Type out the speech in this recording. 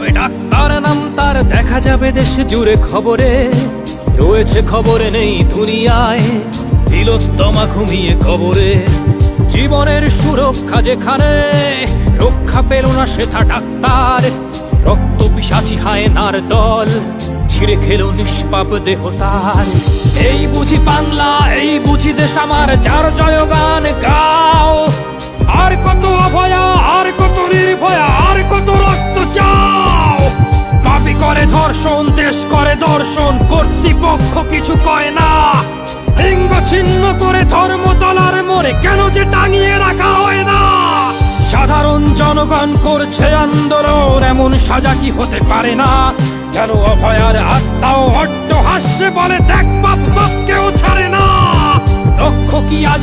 হবে ডাক্তার নাম তার, দেখা যাবে দেশ জুড়ে খবরে, রয়েছে খবরে নেই দুনিয়ায়, তিলোত্তমা ঘুমিয়ে কবরে। জীবনের সুরক্ষা যেখানে, রক্ষা পেল না সেথা ডাক্তার, রক্ত পিশাচি হায়নার দল ছিঁড়ে খেলো নিষ্পাপ দেহ তার। এই বুঝি বাংলা, এই বুঝি দেশ আমার, যার জয়গান গাও। আর কত অভয়া, আর কত নির্ভয়া, আর কত রক্ত চাও। পাপি করে ধর্ষণ, দেশ করে দর্শন, কর্তৃপক্ষ কিছু কয় না। লিঙ্গ ছিন্ন করে ধর্মতলার মোড়ে কেন যে টাঙিয়ে রাখা হয় না। সাধারণ জনগণ করছে আন্দোলন, এমন সাজা কি হতে পারে না। যেন অভয়ার আত্মাও অট্ট হাস্যে বলে, দেখ বাপ বাপ কেউ ছাড়ে না। লক্ষ্য কি আজ